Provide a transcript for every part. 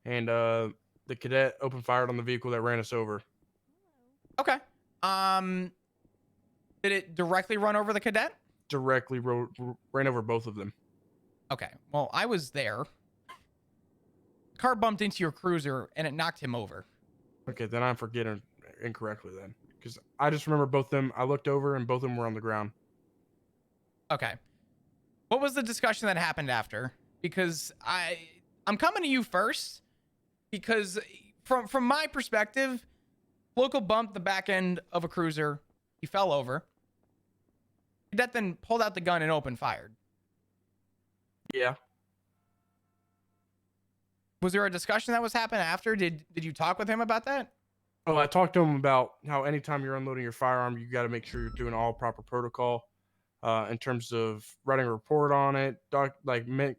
and the cadet opened fire on the vehicle that ran us over. Okay. Um, did it directly run over the cadet? Directly ran over both of them. Okay. Well, I was there. Car bumped into your cruiser and it knocked him over. Okay, then I'm forgetting incorrectly then, because I just remember both of them. I looked over and both of them were on the ground. Okay. What was the discussion that happened after? Because I'm coming to you first because from my perspective, local bumped the back end of a cruiser. He fell over. Cadet then pulled out the gun and opened fire. Yeah. Was there a discussion that was happening after? Did you talk with him about that? Oh, I talked to him about how anytime you're unloading your firearm, you got to make sure you're doing all proper protocol in terms of writing a report on it,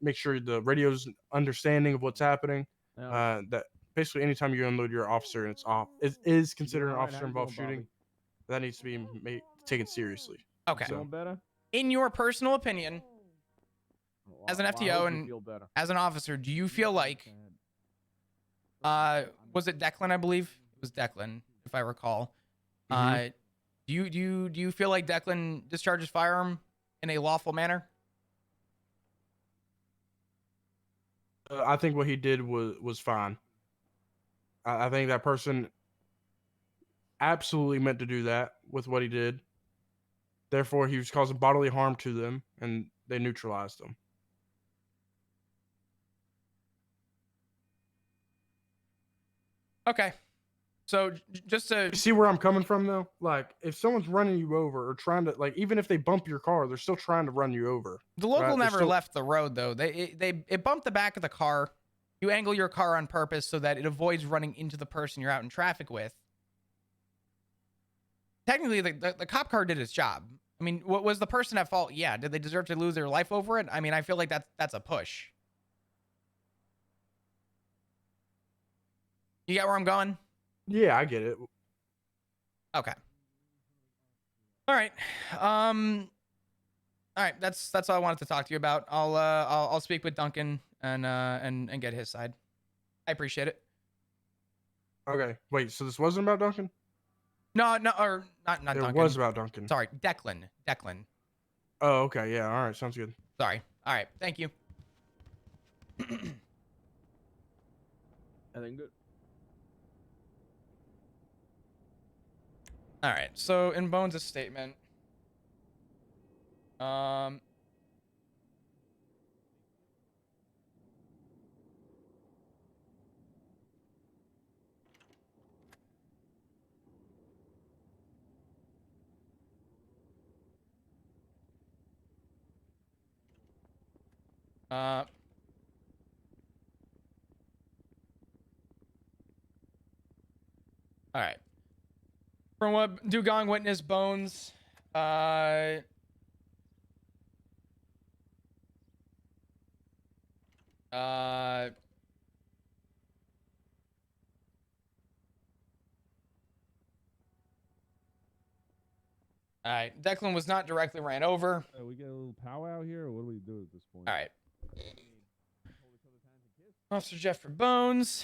make sure the radio's understanding of what's happening. That basically anytime you unload your officer and it is considered an officer involved shooting, that needs to be taken seriously. Okay. So, in your personal opinion, as an FTO and as an officer, do you feel like was it Declan? I believe it was Declan, if I recall. Do you feel like Declan discharges firearm in a lawful manner? I think what he did was fine. I think that person absolutely meant to do that with what he did. Therefore, he was causing bodily harm to them, and they neutralized him. Okay. So just to You see where I'm coming from, though? Like, if someone's running you over or trying to, like, even if they bump your car, they're still trying to run you over. the local right? never left the road though. It bumped the back of the car. You angle your car on purpose so that it avoids running into the person you're out in traffic with. Technically, the cop car did its job. I mean, what was the person at fault? Yeah. Did they deserve to lose their life over it? I mean, I feel like that's a push. You get where I'm going? Yeah, I get it. Okay. All right. All right. That's all I wanted to talk to you about. I'll speak with Duncan and get his side. I appreciate it. Okay. Wait, so this wasn't about Duncan? No, or not It Duncan. was about Duncan. Sorry, Declan. Oh, okay. Yeah. All right. Sounds good. Sorry. All right. Thank you. I think good. All right. So in Bones' statement, all right. From what Dugong witnessed, Bones, all right. Declan was not directly ran over. We get a little powwow here, or what do we do at this point? All right. Officer Jeffrey Bones.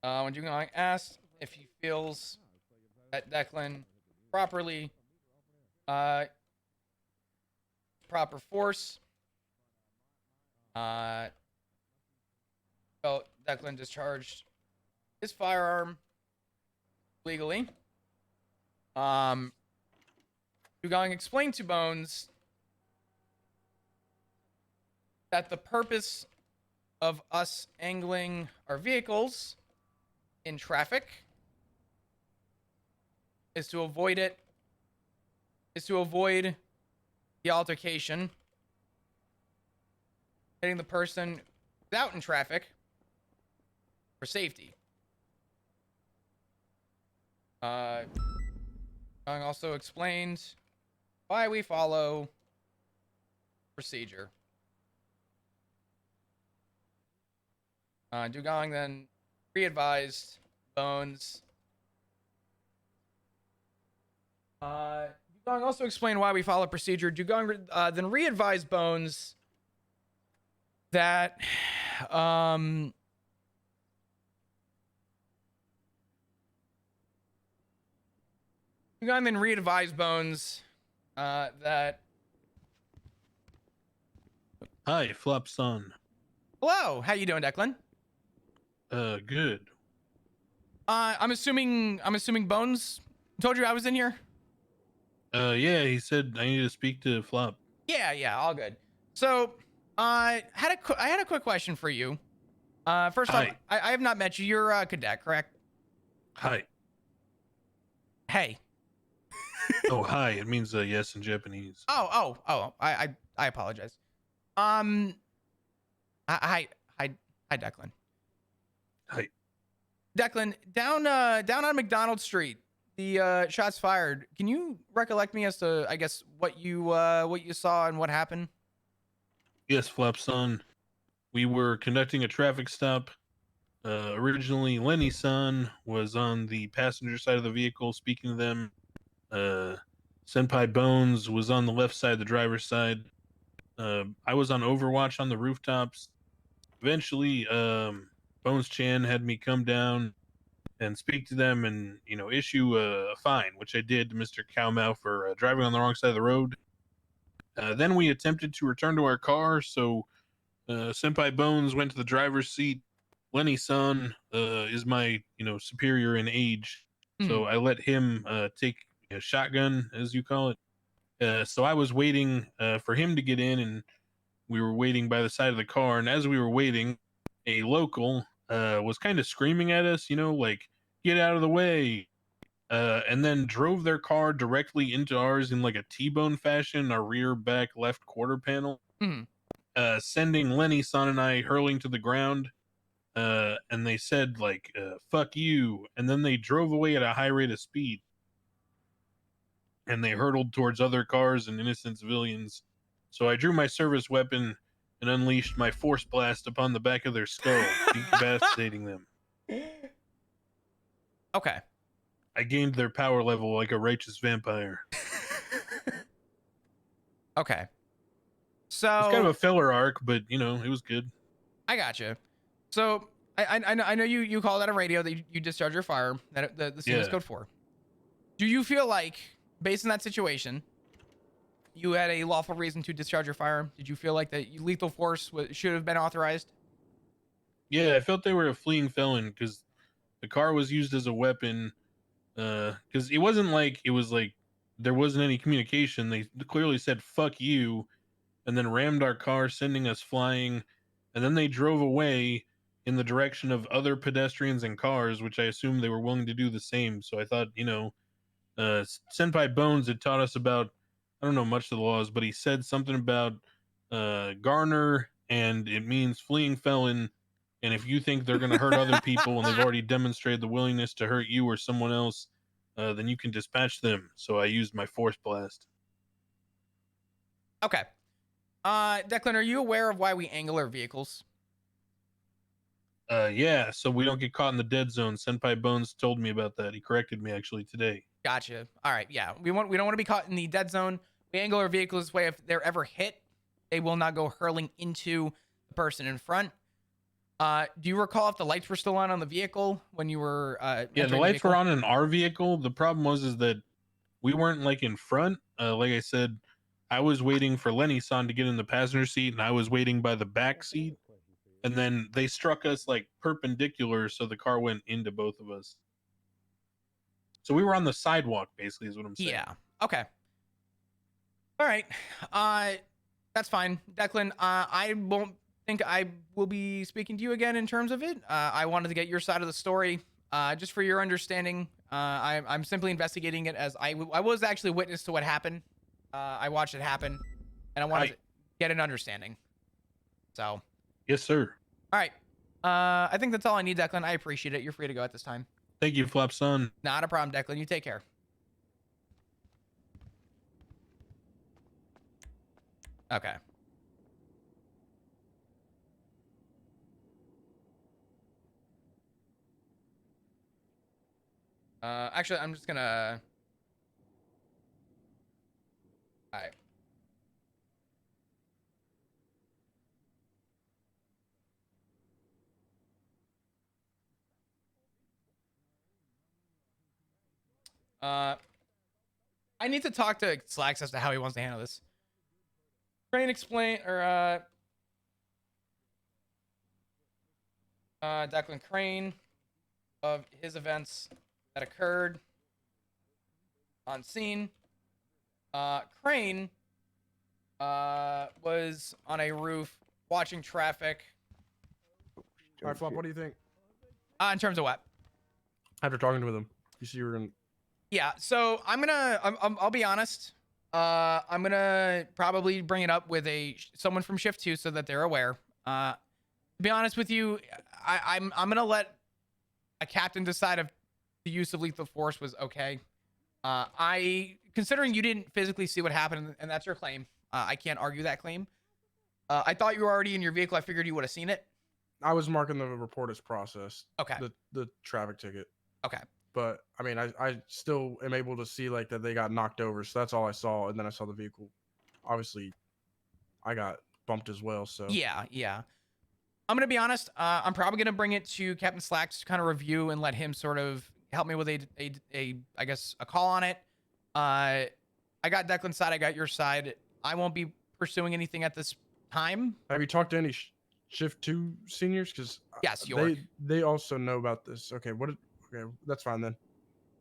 When Dugong asked if he feels that Declan properly, proper force, felt Declan discharged his firearm legally. Dugong explained to Bones that the purpose of us angling our vehicles in traffic is to avoid the altercation, getting the person out in traffic for safety. Dugong also explained why we follow procedure. Dugong then re-advised Bones Dugong also explain why we follow procedure. Dugong then re-advised Bones that Dugong then re-advised Bones that Hi, Flop Son. hello, how you doing, Declan? Good. I'm assuming Bones told you I was in here. Yeah, he said I need to speak to Flop. Yeah, all good. So, I had a quick question for you. First off, Hi. I have not met you. You're a cadet, correct? Hi. Hey. Oh, hi. It means yes in Japanese. Oh. I apologize. Hi, Declan. Hi. Declan, down on McDonald Street, the shots fired. Can you recollect me as to, I guess, what you saw and what happened? Yes, Flop Son. We were conducting a traffic stop. Originally, Lenny's son was on the passenger side of the vehicle speaking to them. Senpai Bones was on the left side of the driver's side. I was on Overwatch on the rooftops. Eventually, Bones Chan had me come down and speak to them and, issue a fine, which I did to Mr. Cowmouth for driving on the wrong side of the road. Then we attempted to return to our car, so Senpai Bones went to the driver's seat. Lenny's son is my, superior in age, so I let him take a shotgun, as you call it. So I was waiting for him to get in, and we were waiting by the side of the car. And as we were waiting, a local was kind of screaming at us, like, get out of the way. And then drove their car directly into ours in like a T-bone fashion, our rear back left quarter panel, sending Lenny, son, and I hurling to the ground. And they said, like, fuck you. And then they drove away at a high rate of speed. And they hurtled towards other cars and innocent civilians. So I drew my service weapon and unleashed my force blast upon the back of their skull, incapacitating them. Okay. I gained their power level like a righteous vampire. Okay. So It's kind of a filler arc, but it was good. I gotcha. So I know you called out a radio that you discharged your fire, that the scene was Yeah. code 4. Do you feel like, based on that situation, you had a lawful reason to discharge your firearm? Did you feel like that lethal force should have been authorized? Yeah, I felt they were a fleeing felon because the car was used as a weapon. Because it wasn't like it was like there wasn't any communication. They clearly said "fuck you," and then rammed our car, sending us flying. And then they drove away in the direction of other pedestrians and cars, which I assumed they were willing to do the same. So I thought, Senpai Bones had taught us about, I don't know much of the laws, but he said something about Garner, and it means fleeing felon. And if you think they're going to hurt other people and they've already demonstrated the willingness to hurt you or someone else, then you can dispatch them. So I used my force blast. Okay. Declan, are you aware of why we angle our vehicles? Yeah, so we don't get caught in the dead zone. Senpai Bones told me about that. He corrected me actually today. Gotcha. All right. Yeah. We don't want to be caught in the dead zone. We angle our vehicles this way. If they're ever hit, they will not go hurling into the person in front. Do you recall if the lights were still on the vehicle when you were Yeah, the lights were on in our vehicle. The problem was that we weren't like in front. Like I said, I was waiting for Lenny-san to get in the passenger seat, and I was waiting by the back seat. And then they struck us like perpendicular, so the car went into both of us. So we were on the sidewalk, basically, is what I'm saying. Yeah. Okay. All right. That's fine, Declan. I won't think I will be speaking to you again in terms of it. I wanted to get your side of the story, just for your understanding. I'm simply investigating it, as I was actually witness to what happened. I watched it happen, and I wanted to get an understanding. So. Yes, sir. All right. I think that's all I need, Declan. I appreciate it. You're free to go at this time. Thank you, Flop Son. Not a problem, Declan. You take care. Okay. Actually, I'm just gonna All right. I need to talk to Slacks as to how he wants to handle this. Crane explain or Declan Crane of his events that occurred on scene. Crane was on a roof watching traffic. All right, Flop, what do you think? In terms of what? After talking with him, you see you're in. Yeah, so I'll be honest. I'm gonna probably bring it up with someone from shift 2 so that they're aware. To be honest with you, I'm gonna let a captain decide if the use of lethal force was okay. Considering you didn't physically see what happened and that's your claim, I can't argue that claim. I thought you were already in your vehicle. I figured you would have seen it. I was marking the report as processed. Okay. The traffic ticket. Okay. But I mean, I still am able to see like that they got knocked over. So that's all I saw, and then I saw the vehicle. Obviously, I got bumped as well. So Yeah. I'm gonna be honest. I'm probably gonna bring it to Captain Slacks to kind of review and let him sort of help me with a I guess a call on it. I got Declan's side. I got your side. I won't be pursuing anything at this time. have you talked to any shift 2 seniors? Because Yes, York. they also know about this. Okay, okay, that's fine then.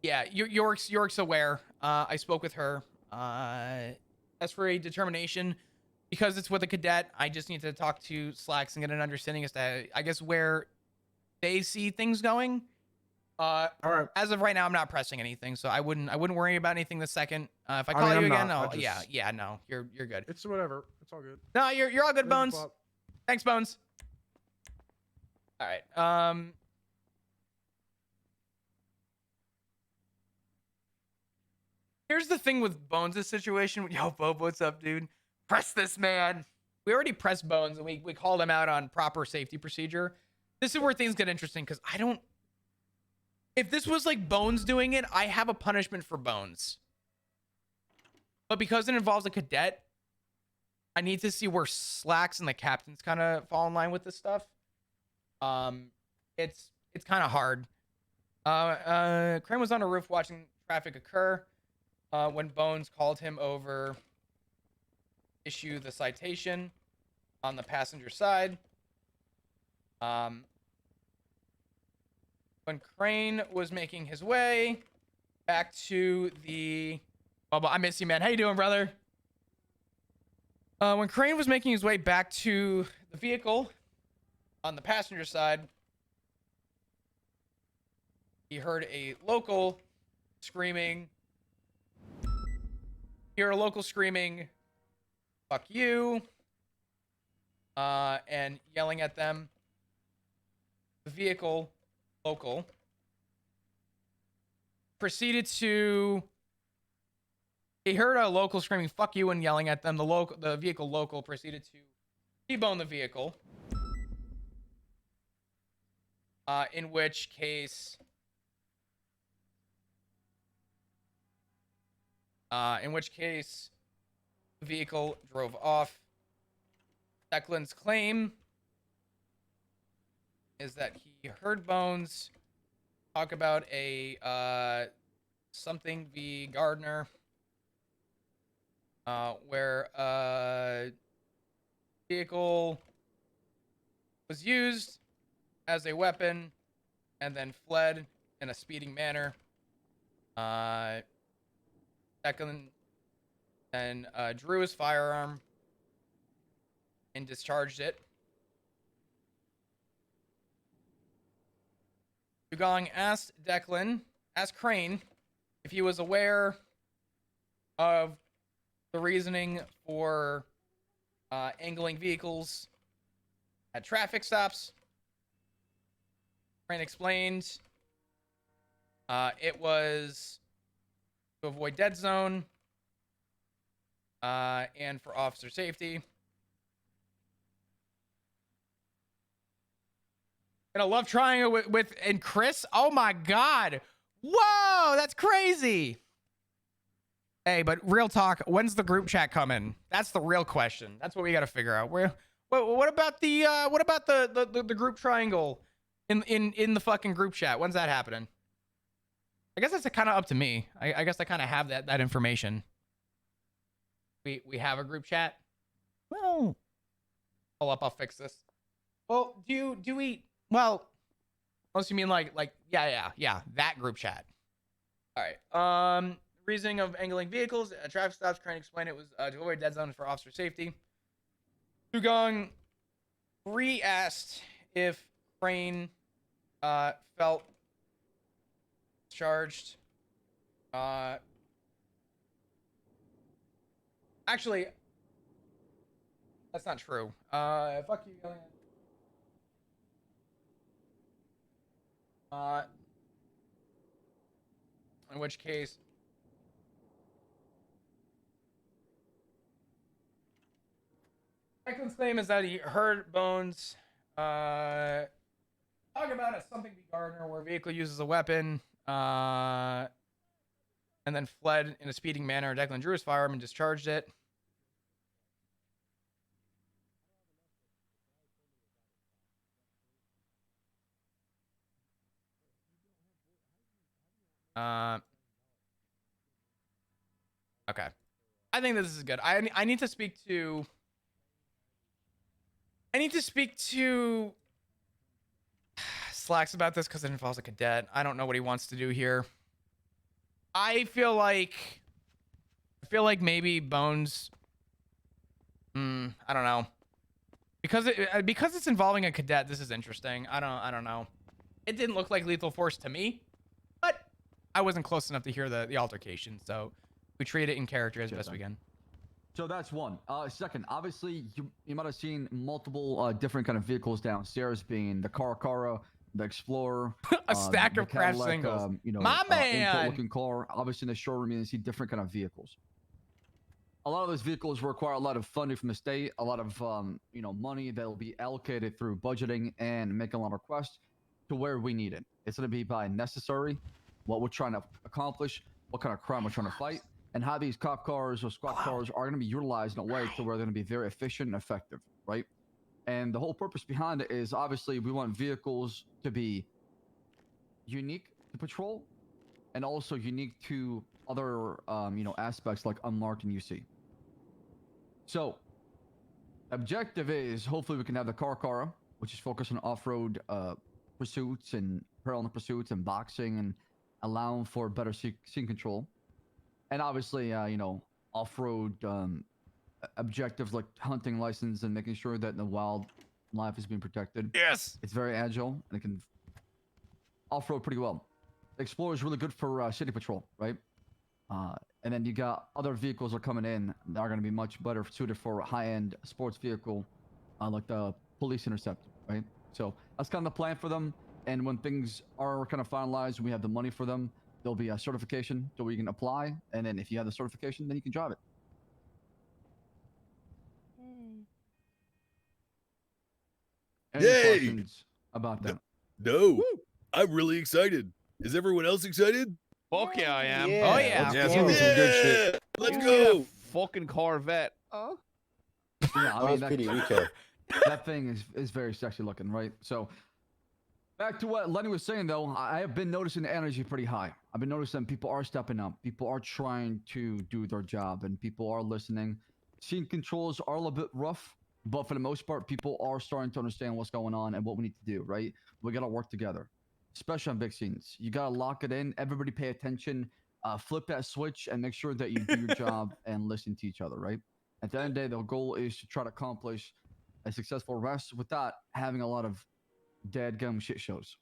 Yeah, York's aware. I spoke with her. As for a determination, because it's with a cadet, I just need to talk to Slacks and get an understanding as to, I guess, where they see things going. All right. As of right now, I'm not pressing anything, so I wouldn't worry about anything the second. If I call mean, you I'm again, not. yeah, no, you're good. It's whatever. It's all good. No, you're all good, Thank you, Bones. Flop. Thanks, Bones. All right. Here's the thing with Bones' situation. Yo, Bob, what's up, dude? Press this man. We already pressed Bones, and we called him out on proper safety procedure. This is where things get interesting, because I don't... If this was like Bones doing it, I have a punishment for Bones. But because it involves a cadet, I need to see where Slacks and the captains kind of fall in line with this stuff. It's kind of hard. Crane was on a roof watching traffic occur when Bones called him over, issue the citation on the passenger side. When Crane was making his way back to the... Bubba, I miss you, man. How you doing, brother? When Crane was making his way back to the vehicle on the passenger side, he heard a local screaming. Fuck you. And yelling at them. The vehicle, local, proceeded to... He heard a local screaming "fuck you" and yelling at them. The vehicle local proceeded to T-bone the vehicle. In which case the vehicle drove off. Declan's claim is that he heard Bones talk about a something v. Gardner. Where vehicle was used as a weapon and then fled in a speeding manner. Declan then drew his firearm and discharged it. Dugong asked Crane if he was aware of the reasoning for angling vehicles at traffic stops. Crane explained it was to avoid dead zone and for officer safety. And I love trying it with and Chris. Oh my God. Whoa, that's crazy. Hey, but real talk, when's the group chat coming? That's the real question. That's what we got to figure out. What about the group triangle in the fucking group chat? When's that happening? I guess that's kind of up to me. I guess I kind of have that information. We have a group chat. Well, hold up, I'll fix this. Well, do we? Well, unless you mean like yeah, that group chat. All right. Reasoning of angling vehicles, traffic stops. Trying to explain it was to avoid dead zones for officer safety. Dugong re-asked if Crane felt charged. Actually, that's not true. Fuck you, Gillian. In which case, Franklin's claim is that he heard Bones talk about a something be Gardner where a vehicle uses a weapon and then fled in a speeding manner. Declan drew his firearm and discharged it. Okay. I think this is good. I need to speak to Slacks about this because it involves a cadet. I don't know what he wants to do here. I feel like maybe Bones. I don't know. Because it's involving a cadet. This is interesting. I don't know. It didn't look like lethal force to me, but I wasn't close enough to hear the altercation. So we treat it in character as best we can. So that's one. Second, obviously, you might have seen multiple different kind of vehicles downstairs, being the Cara, the Explorer, a stack the of crash Cadillac, singles. you know, My man! import-looking car. Obviously, in the showroom, you see different kind of vehicles. A lot of those vehicles require a lot of funding from the state, a lot of you know, money that will be allocated through budgeting and making a lot of requests to where we need it. It's going to be by necessary, what we're trying to accomplish, what kind of crime we're trying to fight, and how these cop cars or squad cars are going to be utilized in a way to where they're going to be very efficient and effective, right? And the whole purpose behind it is obviously we want vehicles to be unique to patrol and also unique to other you know, aspects like unmarked and UC. So objective is hopefully we can have the Cara, which is focused on off-road pursuits and parallel pursuits and boxing and allowing for better scene control. And obviously, you know, off-road objectives like hunting license and making sure that the wildlife is being protected. Yes! It's very agile and it can off-road pretty well. The Explorer is really good for city patrol, right? And then you got other vehicles that are coming in that are going to be much better suited for a high-end sports vehicle like the Police Interceptor, right? So that's kind of the plan for them. And when things are kind of finalized and we have the money for them, there'll be a certification so we can apply. And then if you have the certification, then you can drive it. Any Yay! questions about that? No, I'm really excited. Is everyone else excited? Fuck yeah, I am. Oh, yeah. Let's Yeah, go. some good shit. let's You go. see that fucking Corvette. Yeah, I mean, PD Rico. that thing is very sexy looking, right? So back to what Lenny was saying, though, I have been noticing the energy pretty high. I've been noticing people are stepping up. People are trying to do their job, and people are listening. Scene controls are a little bit rough, but for the most part, people are starting to understand what's going on and what we need to do, right? We got to work together, especially on big scenes. You got to lock it in. Everybody pay attention. Flip that switch and make sure that you do your job and listen to each other, right? At the end of the day, the goal is to try to accomplish a successful arrest without having a lot of dead gum shit shows.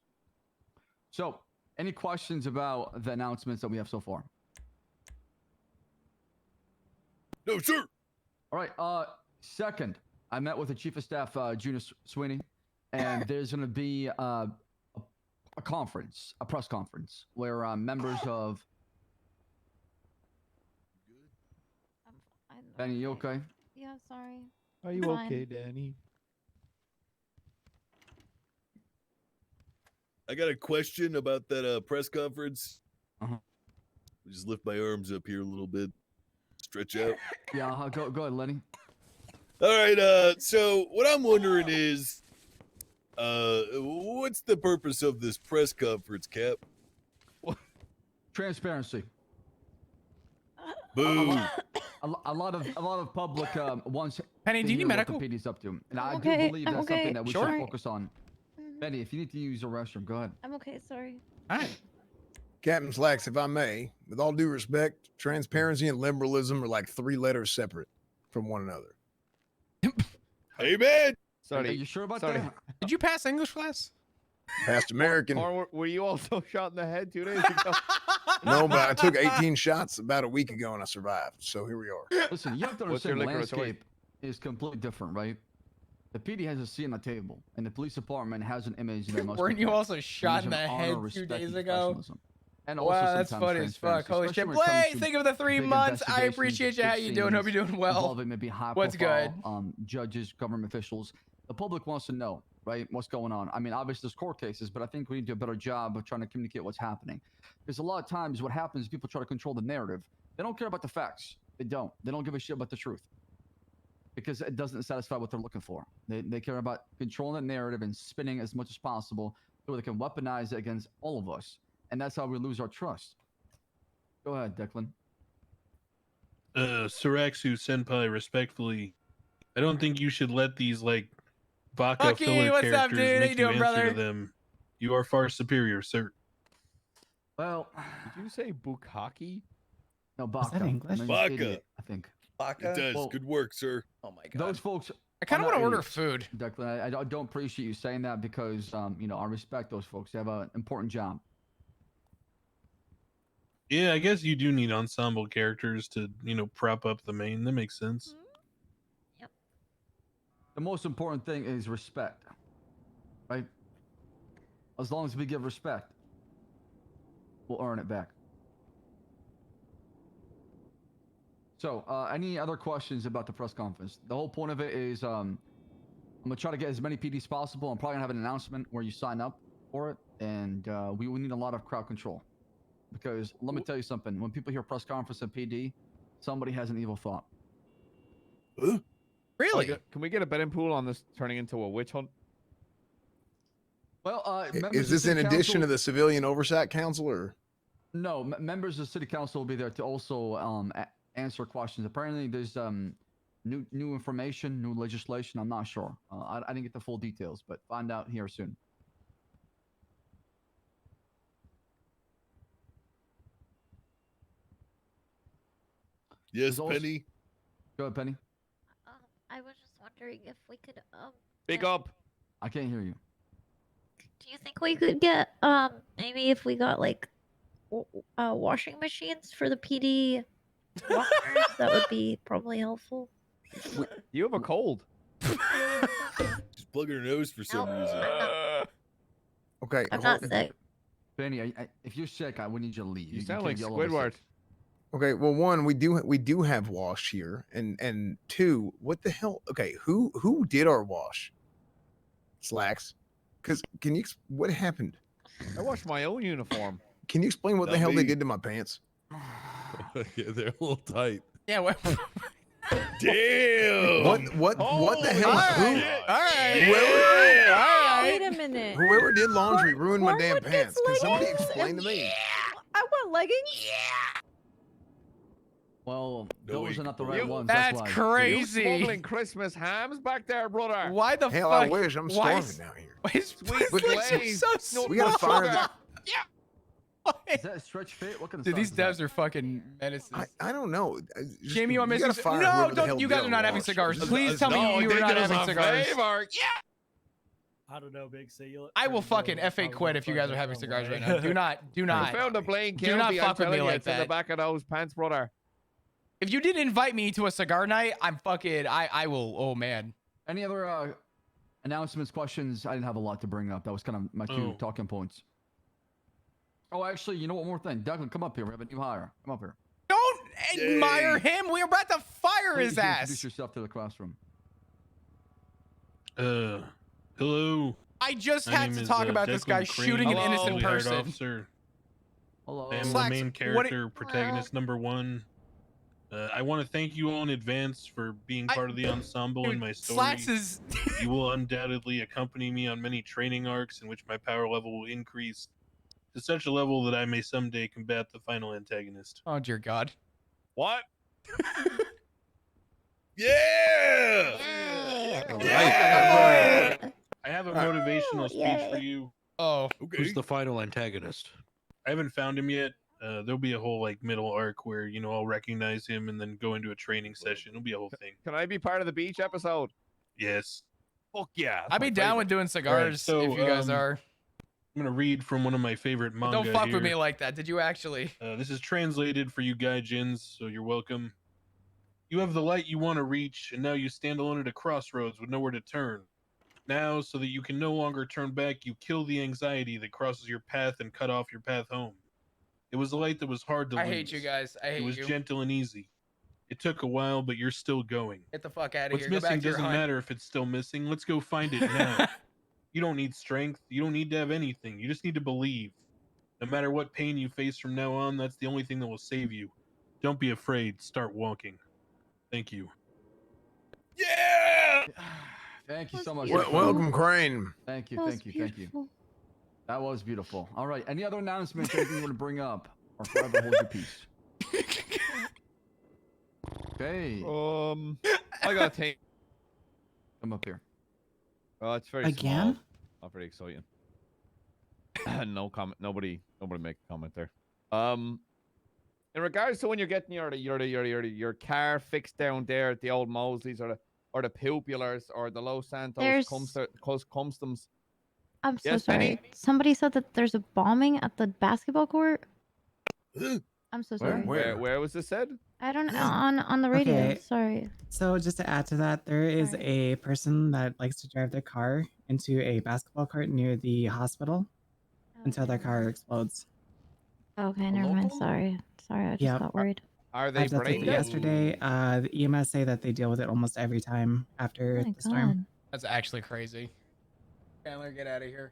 So, any questions about the announcements that we have so far? No, sir. All right. Second, I met with the chief of staff, Junior Sweeney, and there's going to be a conference, a press conference, where members of. Benny, you okay? Yeah, sorry. Are you Fine. okay, Danny? I got a question about that press conference. Uh-huh. Just lift my arms up here a little bit. stretch out. Yeah, go ahead, Lenny. All right. So what I'm wondering is, what's the purpose of this press conference, Cap? Transparency. Boo. A lot of public wants Penny, to do you hear need what medical? the PD's up to, and I'm I okay, do believe I'm that's something okay. that we Sure. should focus on. Betty, if you need to use the restroom, go ahead. I'm okay, sorry. All right. Captain Slacks, if I may, with all due respect, transparency and liberalism are like 3 letters separate from one another. Hey, man. Are Sorry. you sure about Sorry. that? Did you pass English class? Past American. Or were you also shot in the head 2 days ago? No, but I took 18 shots about a week ago and I survived. So here we are. Listen, you have to What's your understand the liquor of choice? landscape is completely different, right? The PD has a seat on the table, and the police department has an image that most Weren't you people also shot in the use honor, head 2 respect, days and ago? professionalism. And also Wow, that's sometimes funny as fuck. transparency, Holy especially shit. when it comes Blay, to think of the 3 big months. I investigations, appreciate you. big How you doing? Hope scenes you're doing well. involving maybe high What's profile, judges, government officials. The public wants to know, right, what's going on. I mean, obviously there's court cases, but I think we need to do a better job of trying to communicate what's happening. Because a lot of times what happens is people try to control the narrative. They don't care about the facts. They don't. They don't give a shit about the truth. Because it doesn't satisfy what they're looking for. They care about controlling the narrative and spinning as much as possible so they can weaponize it against all of us. And that's how we lose our trust. Go ahead, Declan. Siraxu Senpai, respectfully, I don't think you should let these like vodka Hucky, filler what's up, characters dude? How make you doing, you answer brother? to them. You are far superior, sir. Well, Did you say bukkake? no, Baka. that English? I mean, Baka. idiot, I think. It does. Well, Good work, sir. Oh my god. Those folks, I kind of I'm want to not order idiots. food. Declan, I don't appreciate you saying that because, you know, I respect those folks. They have an important job. Yeah, I guess you do need ensemble characters to, prop up the main. That makes sense. The most important thing is respect, right? As long as we give respect, we'll earn it back. So, any other questions about the press conference? The whole point of it is, I'm gonna try to get as many PDs as possible. I'm probably gonna have an announcement where you sign up for it, and we need a lot of crowd control. Because let me tell you something: when people hear press conference and PD, somebody has an evil thought. Really? Can we get a betting pool on this turning into a witch hunt? Well, Is this in addition to the Civilian Oversight Council or? No, members of the city council will be there to also answer questions. Apparently, there's new information, new legislation. I'm not sure. I didn't get the full details, but find out here soon. Yes, There's also- Penny. Go ahead, Penny. I was just wondering if we could Big get- up. I can't hear you. Do you think we could get maybe if we got like washing machines for the PD walkers, that would be probably helpful. You have a cold. She's plugging her nose for some No, reason. Okay. I'm hold- not sick. Penny, if you're sick, I would need you to leave. You sound can't like yell over Squidward. sick. Okay. Well, one, we do have wash here, and two, what the hell? Okay, who did our wash? Slacks. Because what happened? I washed my own uniform. Can you explain what the Not hell they me. did to my pants? Yeah, they're a little tight. Yeah, what? Damn. What the hell? All Who- right. All right. Whoever- All Wait right. a minute. Whoever did laundry ruined my damn Cornwood gets pants. Can somebody leggings explain to and- me? I want leggings. Well, No, those you- are not the you- right ones. That's why. You crazy. smuggling Christmas hams back there, brother? Why the Hell, fuck? I wish. I'm why starving is- down here. Why is Sweet Sweet Blaze. so No, small? We gotta find sugar. Is that a stretch fit? What kind of Dude, these size is that? devs are fucking menaces. I don't know. Jamie, you want me gotta to? fire No, whoever the don't. hell You did guys our are not having wash. cigars. Just- Please tell me No, you they were not did us having a cigars. favor. Yeah. I don't know, Big C. I will fucking FA quit if you guys are having cigars right now. Do not. I not. found a Blaine Do County. not I'm fuck with me telling you, like it's in the that. back of those pants, brother. If you didn't invite me to a cigar night, I'm fucking. I will. Oh man. Any other announcements, questions? I didn't have a lot to bring up. That was kind of my two talking points. Oh, actually, you know what? One more thing. Declan, come up here. We have a new hire. Come up here. Don't admire him. We're about to fire Please his introduce ass. yourself to the classroom. Hello. I just My had name to is, talk about this Declan guy Crane, shooting an Hello. innocent Newly hired person. Officer. Hello. I am Slacks, the main what character, protagonist number one. I want to thank you all in advance for being part of the ensemble in my story. Slacks is You will undoubtedly accompany me on many training arcs in which my power level will increase to such a level that I may someday combat the final antagonist. Oh dear God. What? Yeah! Yeah. I have a motivational speech for yay. you. Oh. Okay. Who's the final antagonist? I haven't found him yet. There'll be a whole like middle arc where I'll recognize him and then go into a training session. It'll be a whole thing. Can I be part of the beach episode? Yes. Fuck yeah. I'd be down with doing cigars so, if you guys are. I'm gonna read from one of my favorite manga. Don't fuck here. with me like that. Did you actually? This is translated for you gaijins, so you're welcome. You have the light you want to reach, and now you stand alone at a crossroads with nowhere to turn. Now, so that you can no longer turn back, you kill the anxiety that crosses your path and cut off your path home. It was a light that was hard to lose. I hate you guys. I hate It was you. gentle and easy. It took a while, but you're still going. Get the fuck out of What's here. Go missing back to your doesn't hunt. matter if it's still missing. Let's go find it now. You don't need strength. You don't need to have anything. You just need to believe. No matter what pain you face from now on, that's the only thing that will save you. Don't be afraid. Start walking. Thank you. Yeah! Thank you so much. Welcome, Crane. Thank you, That was thank you, thank you. beautiful. That was beautiful. All right. Any other announcements? Anything you want to bring up, or forever hold your peace? Okay. I got to take. Come up here. Oh, it's very Again? small. Not very exciting. No comment. Nobody make a comment there. In regards to when you're getting your car fixed down there at the old Mosleys or the Pupilars or the Los Santos There's- Customs. I'm so Yes, sorry. Penny? Somebody said that there's a bombing at the basketball court. I'm so sorry. Where was this said? I don't know on the radio. Okay. Sorry. So just to add to that, there is Sorry. a person that likes to drive their car into a basketball court near the hospital until their car explodes. Okay, never mind. local? Sorry. Sorry, I just Yep. got worried. Are I they was up with brain it dead? yesterday. The EMS say that they deal with it almost every time after Oh my the storm. god. That's actually crazy. Chandler, get out of here.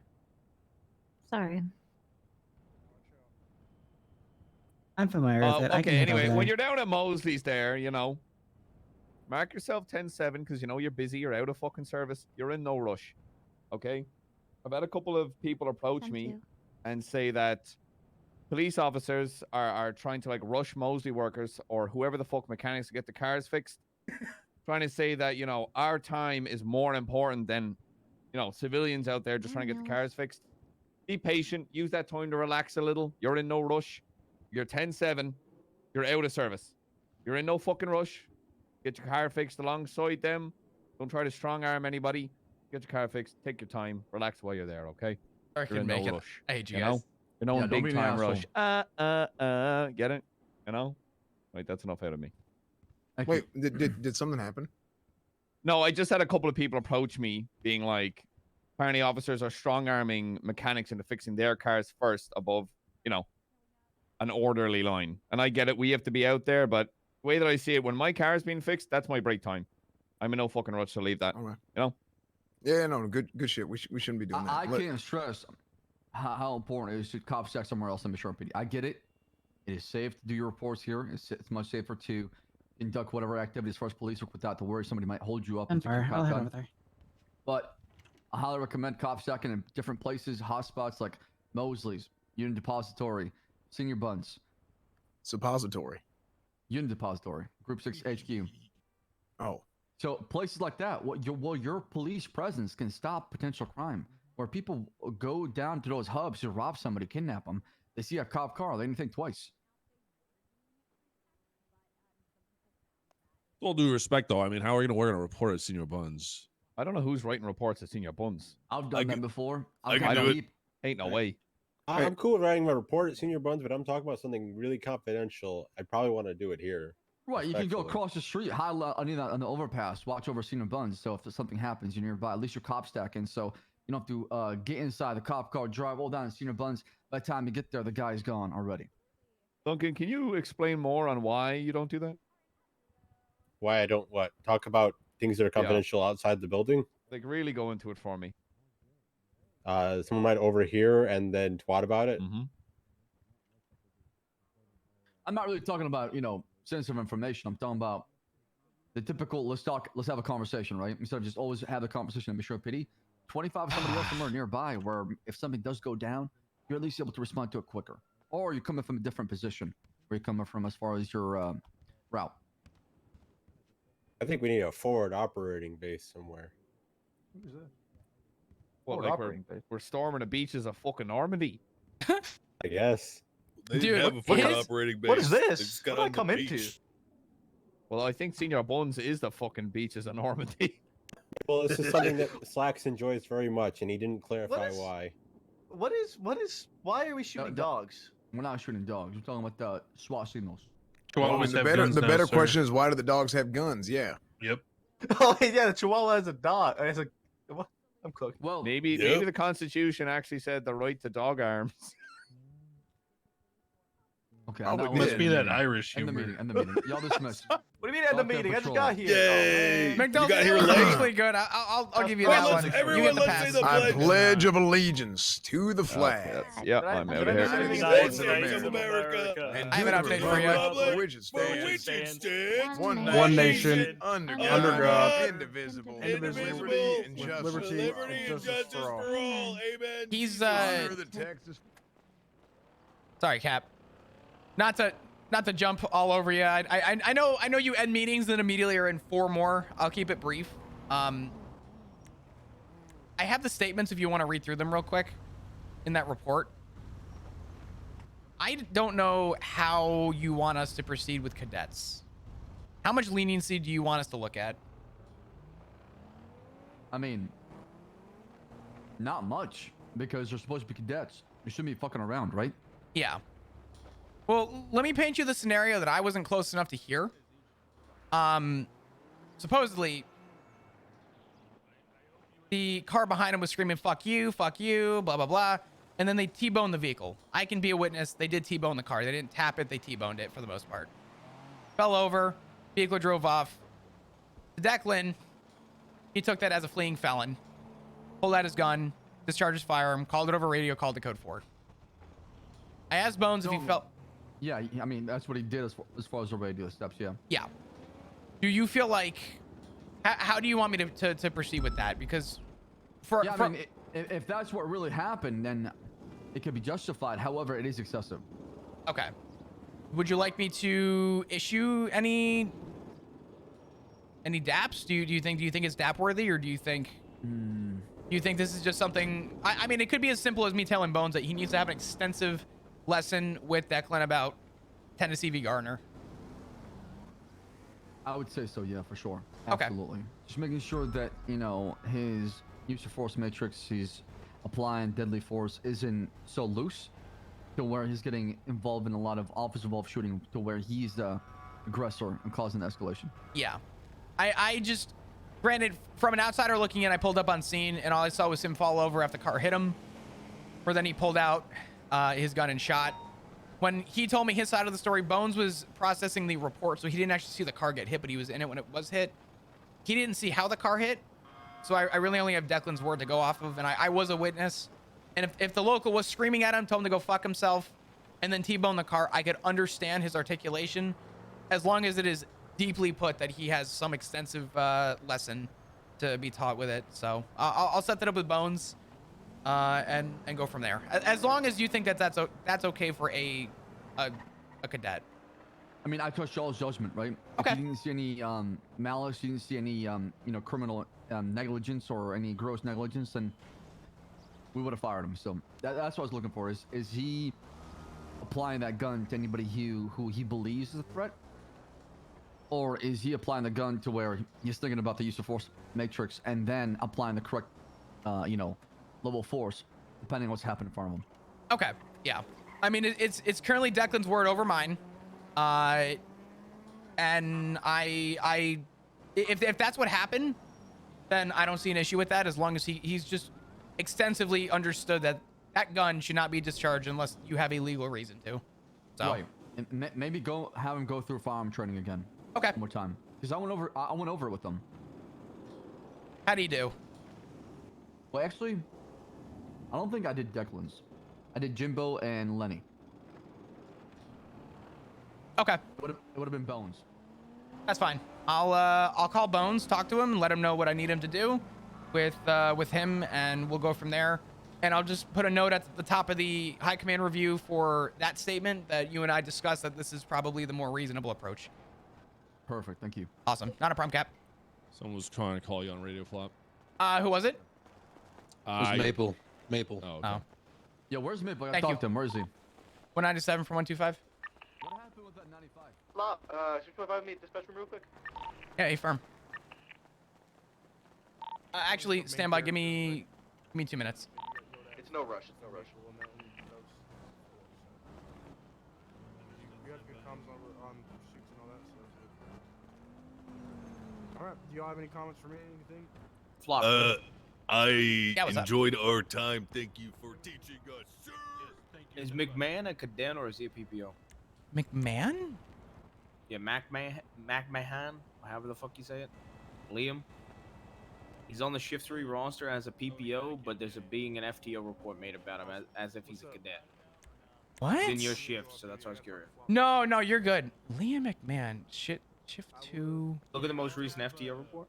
Sorry. I'm familiar with it. I can Okay, head over anyway, there. when you're down at Mosley's there, mark yourself 10-7 because you're busy, you're out of fucking service, you're in no rush. Okay? I've had a couple of people approach Thank me you. and say that police officers are trying to like rush Mosley workers or whoever the fuck mechanics to get the cars fixed. Trying to say that, our time is more important than, civilians out there just trying to get the know. cars fixed. Be patient. Use that time to relax a little. You're in no rush. You're 10-7. You're out of service. You're in no fucking rush. Get your car fixed alongside them. Don't try to strong arm anybody. Get your car fixed. Take your time. Relax while you're there, okay? I You're can in no make it. rush. I hate you You guys. know? You're no Yeah, in don't big be an time rush. asshole. Get it? Right, that's enough out of me. Thank you. Wait, did something happen? No, I just had a couple of people approach me being like, apparently officers are strong arming mechanics into fixing their cars first above, an orderly line. And I get it. We have to be out there, but the way that I see it, when my car is being fixed, that's my break time. I'm in no fucking rush to leave that. Okay. Yeah, no, good shit. We shouldn't be doing that. I can't stress how important it is to cop check somewhere else in Michigan PD. I get it. It is safe to do your reports here. It's much safer to conduct whatever activities for us police work without to worry somebody might hold you up And and take your far. I'll cop head gun. over there. But I highly recommend cop checking in different places, hotspots like Mosley's, Union Depository, Senior Buns, Suppository. Union Depository, Group 6 HQ. Oh. So places like that, your police presence can stop potential crime. Where people go down to those hubs to rob somebody, kidnap them, they see a cop car, they didn't think twice. With all due respect, though, I mean, how are you going to work on a report at Senior Buns? I don't know who's writing reports at Senior Buns. I've done that before. I can do it. Ain't no way. I'm cool with writing my report at Senior Buns, but I'm talking about something really confidential. I probably want to do it here. Right, you can go Respectfully. across the street, on the overpass, watch over Senior Buns. So if something happens, you're nearby. At least your cop stacking, so you don't have to get inside the cop car, drive all down to Senior Buns. By the time you get there, the guy's gone already. Duncan, can you explain more on why you don't do that? Why I don't talk about things that are confidential outside the building? Like, really go into it for me. Someone might overhear and then twat about it. Mm-hmm. I'm not really talking about, sensitive information. I'm talking about the typical. Let's have a conversation, right? Instead of just always have the conversation and be sure pity. 25 somebody else somewhere nearby, where if something does go down, you're at least able to respond to it quicker, or you're coming from a different position where you're coming from as far as your route. I think we need a forward operating base somewhere. Who's that? Well, Forward like operating base. we're storming the beaches of fucking Normandy. I guess. They Dude, didn't have a fucking his- operating base. What is They this? just got What did I on the come into? beach. Well, I think Senior Buns is the fucking beaches of Normandy. Well, this is something that Slacks enjoys very much, and he didn't clarify is- why. What is? Why are we shooting dogs? We're not shooting dogs. We're talking about the SWAT signals. Well, I mean, the better question is, why do the dogs have guns? Yeah. Yep. Oh yeah, the Chihuahua has a dog. It's a what? I'm cooked. Well, maybe the Constitution actually said the right to dog arms. Okay, Must be that Irish humor. End the meeting. Y'all dismissed. What do you mean at the meeting? I just got here. Yay! McDonald's, You got here that was late. actually good. I'll give you Well, that let's- one. everyone, you get the let's say pass. the I pledge. pledge of allegiance to the flag. Yep, I'm out of here. United States of America. And I have to an the update for you. republic for which it For which stands, it stands, one nation, under under God, God, indivisible, indivisible, liberty and with justice liberty and justice for all. Amen. He's Under the Texas. Sorry, Cap. Not to jump all over you. I know you end meetings and immediately are in 4 more. I'll keep it brief. I have the statements if you want to read through them real quick in that report. I don't know how you want us to proceed with cadets. How much leniency do you want us to look at? I mean, not much, because they're supposed to be cadets. You shouldn't be fucking around, right? Yeah. Well, let me paint you the scenario that I wasn't close enough to hear. Supposedly, the car behind him was screaming, fuck you, blah, blah, blah. And then they T-boned the vehicle. I can be a witness. They did T-bone the car. They didn't tap it. They T-boned it for the most part. Fell over. Vehicle drove off. Declan, he took that as a fleeing felon. Pulled out his gun, discharged his firearm, called it over radio, called the code 4. I asked Bones if he felt... Yeah, I mean, that's what he did as far as the radio steps, yeah. Yeah. Do you feel like... How do you want me to proceed with that? Because... I mean, if that's what really happened, then it could be justified. However, it is excessive. Okay. Would you like me to issue any DAPs? Do you think it's DAP worthy, or do you think this is just something? I mean, it could be as simple as me telling Bones that he needs to have an extensive lesson with Declan about Tennessee v. Gardner. I would say so, yeah, for sure. Okay. Absolutely. Just making sure that, you know, his use of force matrix, he's applying deadly force, isn't so loose to where he's getting involved in a lot of officer-involved shooting, to where he's the aggressor and causing the escalation. Yeah. I just, granted, from an outsider looking in, I pulled up on scene and all I saw was him fall over after the car hit him. Or then he pulled out his gun and shot. When he told me his side of the story, Bones was processing the report, so he didn't actually see the car get hit, but he was in it when it was hit. He didn't see how the car hit, so I really only have Declan's word to go off of, and I was a witness. And if the local was screaming at him, told him to go fuck himself, and then T-bone the car, I could understand his articulation, as long as it is deeply put that he has some extensive lesson to be taught with it. So I'll set that up with Bones. And go from there. As long as you think that's okay for a cadet. I mean, I trust y'all's judgment, right? Okay. If you didn't see any malice, you didn't see any criminal negligence or any gross negligence, then we would have fired him. So that's what I was looking for. Is he applying that gun to anybody who he believes is a threat, or is he applying the gun to where he's thinking about the use of force matrix and then applying the correct, level force, depending on what's happening in front of him? Okay. Yeah. I mean, it's currently Declan's word over mine. And if that's what happened, then I don't see an issue with that, as long as he's just extensively understood that gun should not be discharged unless you have a legal reason to. So Right. And maybe have him go through firearm training again. Okay. One more time, because I went over it with them. How do you do? Well, actually, I don't think I did Declan's. I did Jimbo and Lenny. Okay. It would have been Bones. That's fine. I'll call Bones, talk to him, and let him know what I need him to do with him, and we'll go from there. And I'll just put a note at the top of the high command review for that statement that you and I discussed, that this is probably the more reasonable approach. Perfect. Thank you. Awesome. Not a problem, Cap. Someone was trying to call you on radio flop. Who was it? It was Maple. Maple. Oh, okay. Oh. Yeah, where's Maple? I Thank gotta you. talk to him. Where is he? 197 from 125. What happened with that 95? Flop, 625 meet dispatch room real quick. Yeah, hey, firm. Actually, stand by. Give me 2 minutes. It's no rush. It's no rush. You have good comms on pursuits and all that, so that's good. All right. Do y'all have any comments for me? Anything? Flop. I Yeah, what's up? enjoyed our time. Thank you for teaching us, sir. Is McMahon a cadet or is he a PPO? McMahon? Yeah, McMahon, however the fuck you say it. Liam. He's on the Shift 3 roster as a PPO, but there's being an FTO report made about him as if he's a cadet. What? He's in your shift, so that's why I was curious. No, you're good. Liam McMahon. Shift 2. Look at the most recent FTO report.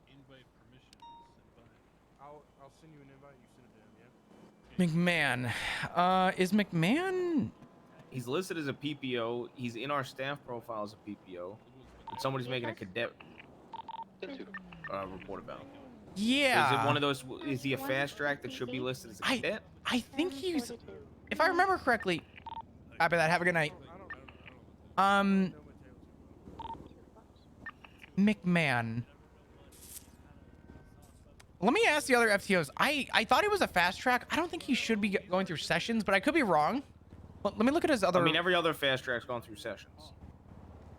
I'll send you an invite. You send it to him, McMahon. Is McMahon? He's listed as a PPO. He's in our staff profile as a PPO. But somebody's making a cadet report about him. Yeah. So is it one of those? Is he a fast track that should be listed as a cadet? I think he's, if I remember correctly. After that, have a good night. McMahon. Let me ask the other FTOs. I thought he was a fast track. I don't think he should be going through sessions, but I could be wrong. Let me look at his other. I mean, every other fast track's gone through sessions,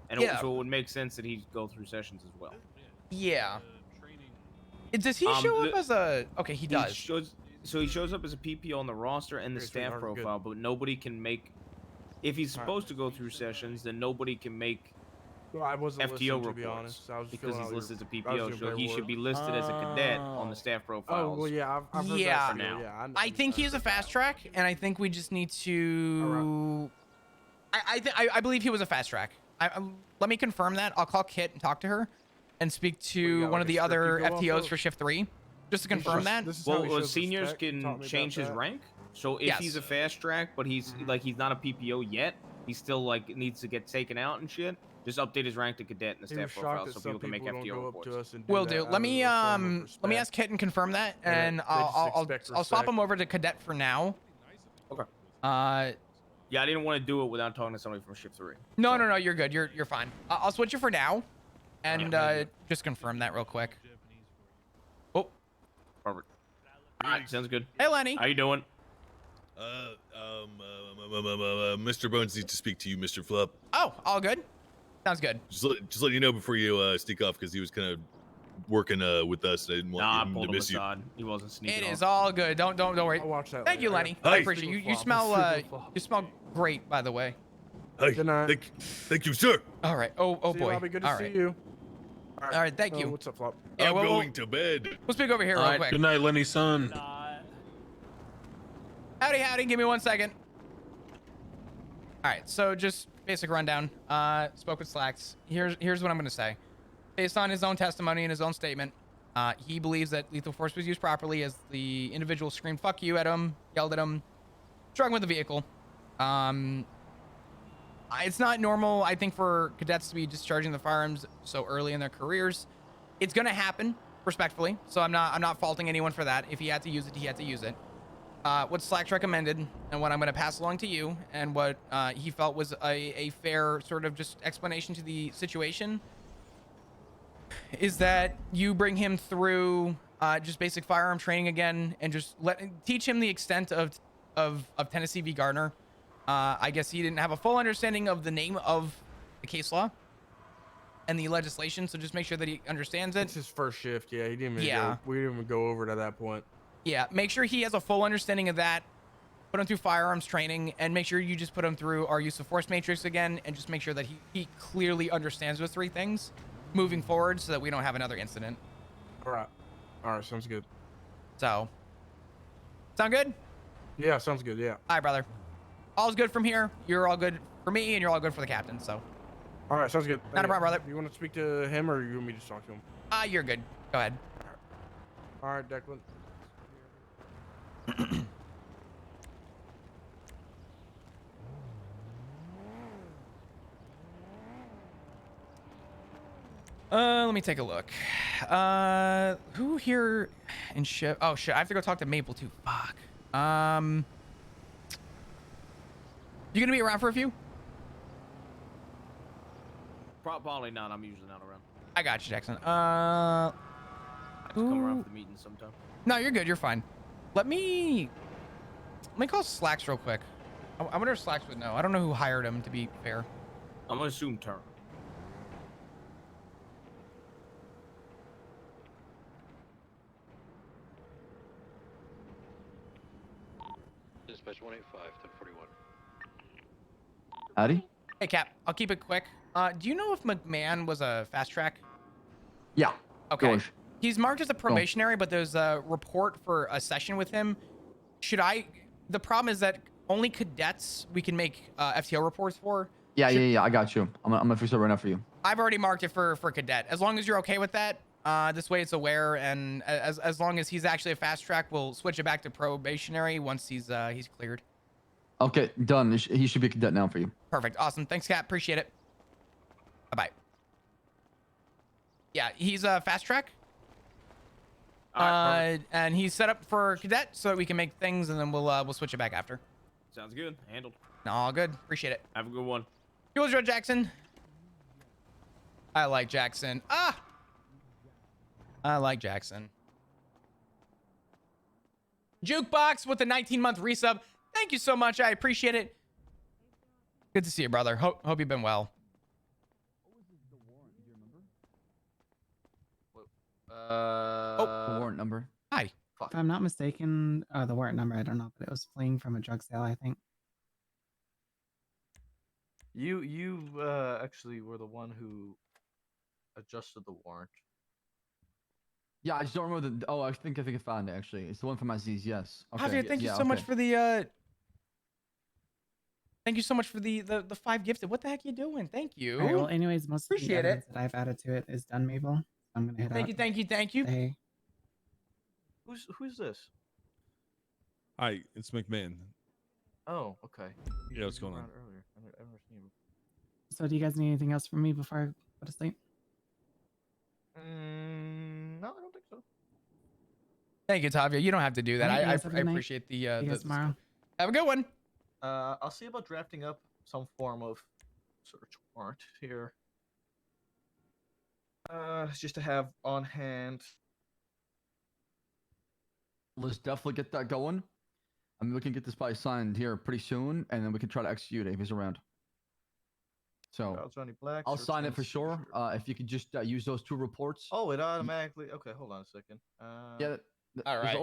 and Yeah. so it would make sense that he'd go through sessions as well. Yeah. Does he show up as a? Okay, he does. He shows up as a PPO on the roster and the Very staff sweet, profile, but nobody can make. If he's supposed to go through sessions, then nobody can make Well, I wasn't FTO listening, to reports be honest. I was because filling he's out listed as a your- I was PPO, doing so he should paperwork. be listed as a cadet on the staff profiles. Oh, well, yeah, I've heard Yeah. that For now. Yeah, I think he's a fast track, and I think we just need to. I believe he was a fast track. Let me confirm that. I'll call Kit and talk to her, and speak to got, one like, of a the script other you go off FTOs of? for shift 3, just to confirm that. This is how he Well, shows his seniors tech. He taught can me change about his that. rank. So if Yes. he's a fast track, but he's not a PPO yet, he still needs to get taken out and shit. Just update his rank to cadet in the He was staff shocked profile that so some people can make people don't FTO go up reports. to us and do Will that do. out Let of me a form of let me respect. ask Kit and confirm that, Yeah, and they just I'll expect swap respect. him over to cadet for now. Okay. Yeah, I didn't want to do it without talking to somebody from shift 3. No, you're good. You're fine. I'll switch you for now, and just confirm that real quick. Oh, Perfect. All right, sounds good. hey Lenny. How you doing? Mr. Bones needs to speak to you, Mr. Flop. Oh, all good. Sounds good. Just letting you know before you sneak off because he was kind of working with us. I didn't Nah, I want him pulled to him miss you. aside. He wasn't sneaking It is off. all good. Don't worry. I'll watch that Thank you, later. Lenny. Hi. I appreciate you. You smell great, by the way. Hey, Good night. thank you, sir. All right. Oh See you, boy. Bobby. Good to All see right. you. All right. Thank you. What's up, Flop? Yeah, I'm we'll going to bed. we'll speak over here All real right, quick. Good night, Lenny's son. Howdy. Give me 1 second. All right. So just basic rundown. Spoke with Slacks. Here's what I'm gonna say. Based on his own testimony and his own statement, he believes that lethal force was used properly as the individual screamed "fuck you" at him, yelled at him, struck him with the vehicle. It's not normal, I think, for cadets to be discharging the firearms so early in their careers. It's gonna happen, respectfully. So I'm not faulting anyone for that. If he had to use it, he had to use it. What Slacks recommended, and what I'm gonna pass along to you, and what he felt was a fair sort of just explanation to the situation, is that you bring him through just basic firearm training again, and just teach him the extent of Tennessee v. Gardner. I guess he didn't have a full understanding of the name of the case law and the legislation, so just make sure that he understands it. It's his first shift. Yeah, we didn't even go over it at that point. Yeah, make sure he has a full understanding of that. Put him through firearms training, and make sure you just put him through our use of force matrix again, and just make sure that he clearly understands those 3 things moving forward, so that we don't have another incident. All right, sounds good. So, sound good? Yeah, sounds good. Yeah. All right, brother. All's good from here. You're all good for me, and you're all good for the captain. So, All All right, sounds good. Not a problem, brother. You want to speak to him, or you want me to just talk to him? You're good. Go ahead. All right, Declan. Let me take a look. Who here in ship? Oh shit, I have to go talk to Maple too. Fuck. You gonna be around for a few? Probably not. I'm usually not around. I got you, Jackson. I just come around for the meeting sometime. No, you're good. You're fine. Let me call Slacks real quick. I wonder if Slacks would know. I don't know who hired him, to be fair. I'm gonna assume Turner. Dispatch 185, 1041. Howdy? Hey, Cap. I'll keep it quick. Do you know if McMahon was a fast track? Yeah. Okay. George. He's marked as a probationary, but there's a report for a session with him. The problem is that only cadets we can make FTO reports for. Yeah. I got you. I'm gonna fix it right now for you. I've already marked it for cadet. As long as you're okay with that, this way it's aware, and as long as he's actually a fast track, we'll switch it back to probationary once he's cleared. Okay, done. He should be a cadet now for you. Perfect. Awesome. Thanks, Cap. Appreciate it. Bye-bye. Yeah, he's a fast track. And he's set up for cadet so that we can make things, and then we'll switch it back after. Sounds good. Handled. All good. Appreciate it. Have a good one. Yours, Joe Jackson. I like Jackson. I like Jackson. Jukebox with the 19-month resub. Thank you so much. I appreciate it. Good to see you, brother. Hope you've been well. The warrant number. Hi. If I'm not mistaken, the warrant number, I don't know, but it was fleeing from a drug sale, I think. You actually were the one who adjusted the warrant. Yeah, I just don't remember the. Oh, I think I found it actually. It's the one from Aziz. Yes. Okay. Javier, thank you so much for the. Thank you so much for the 5 gifted. What the heck are you doing? Thank you. All right, well, anyways, most of the Appreciate evidence it. that I've added to it is done, Mabel. So I'm gonna head out. Thank you. Hey. Who's this? Hi, it's McMahon. Oh, okay. Yeah, what's going on? Earlier. I've never seen him. So do you guys need anything else from me before I go to sleep? No, I don't think so. Thank you, Tavia. You don't have to do that. All right, I guys, have a good night. appreciate the. See you guys tomorrow. Have a good one. I'll see about drafting up some form of search warrant here. Just to have on hand. Let's definitely get that going. I mean, we can get this probably signed here pretty soon, and then we can try to execute it if he's around. So Johnny Black. I'll sign it for sure. If you could just use those 2 reports. Oh, it automatically. Okay, hold on a second. Yeah. All right.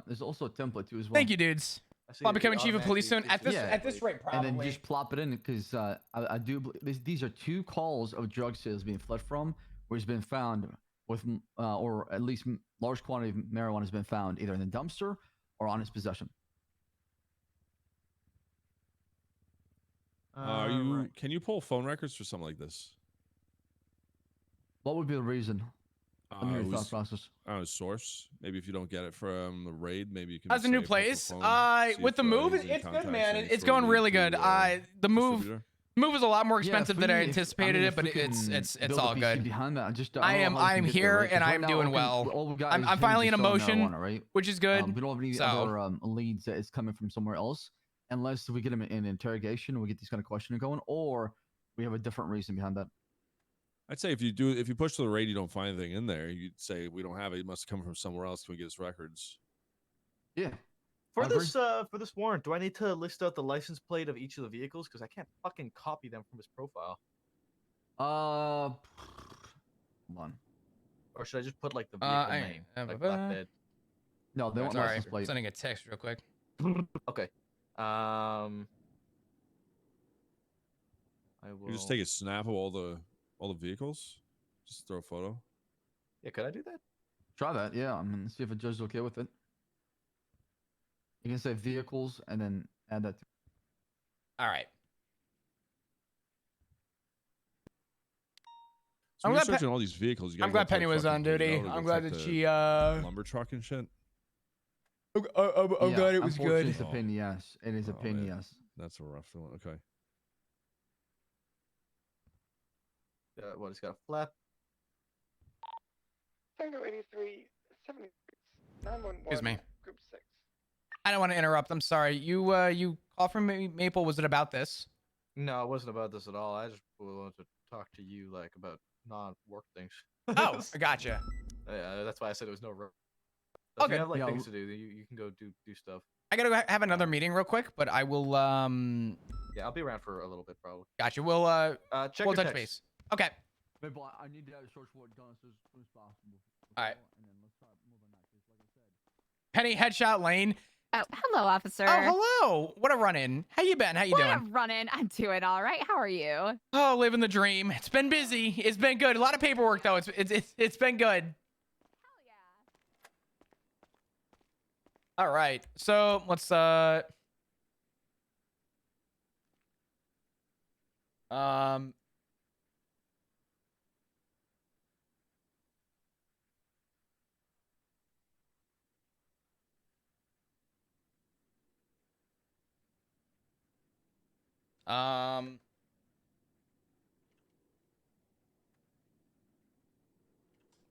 There's also a template too as well. Thank you, dudes. I'll become chief of police soon. At this rate, probably. And then just plop it in because I do believe these are 2 calls of drug sales being fled from, where it's been found with, or at least large quantity of marijuana has been found either in the dumpster or on his possession. Can you pull phone records for something like this? What would be the reason? Let me hear your thought process. Source. Maybe if you don't get it from the raid, maybe you can. As a new place, with the move, it's good, man. It's going really good. The move is a lot more expensive than I anticipated it, but it's all good. Behind that, I am here and I am doing well. I'm finally in a motion, which is good. We don't have any other leads that is coming from somewhere else, unless we get them in interrogation, we get these kind of questioning going, or we have a different reason behind that. I'd say if you push to the raid, you don't find anything in there. You'd say we don't have it. It must come from somewhere else. Can we get his records? Yeah. For this warrant, do I need to list out the license plate of each of the vehicles? Because I can't fucking copy them from his profile. Hold on. Or should I just put like the vehicle name? Like flatbed? No, they want license plate. Sending a text real quick. Okay. I will. You just take a snap of all the vehicles. Just throw a photo. Yeah, could I do that? Try that. Yeah, I'm gonna see if a judge is okay with it. You can say vehicles and then add that. All right. So I'm when you're glad searching all these vehicles, you I'm gotta glad Penny was on duty. I'm glad that she lumber truck and shit. I'm Yeah, glad it was unfortunately, good. It's a pin, yes. It is a pin, man. yes. That's a rough one. Okay. What? It's got a flap. Tango 83, 76, 911, Excuse me. Group 6. I don't want to interrupt. I'm sorry. You called from Maple. Was it about this? No, it wasn't about this at all. I just wanted to talk to you like about non-work things. Oh, I gotcha. Yeah, that's why I said it was no. If Okay. you have like Yeah, things to do, you can go do stuff. I gotta have another meeting real quick, but I will. Yeah, I'll be around for a little bit probably. Gotcha. We'll check we'll your touch text. base. Okay. Maple, I need to have a search warrant done as soon as possible. All right. And then let's start moving on that case. Like I said. Penny Headshot Lane. Oh, hello, officer. Oh, hello. What a run-in. How you been? How you What doing? a run-in. I'm doing all right. How are you? Oh, living the dream. It's been busy. It's been good. A lot of paperwork though. It's been good. Hell yeah. All right. So let's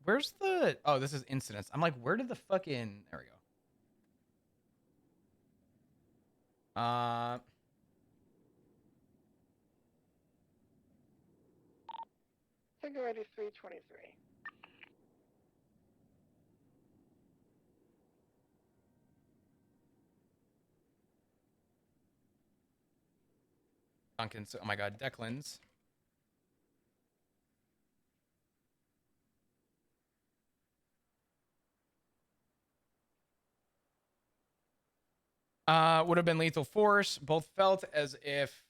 where's the oh, this is incidents. I'm like, where did the fucking there we go. Tango 83, 23. Duncan's oh my god, Declan's. Would have been lethal force. Both felt as if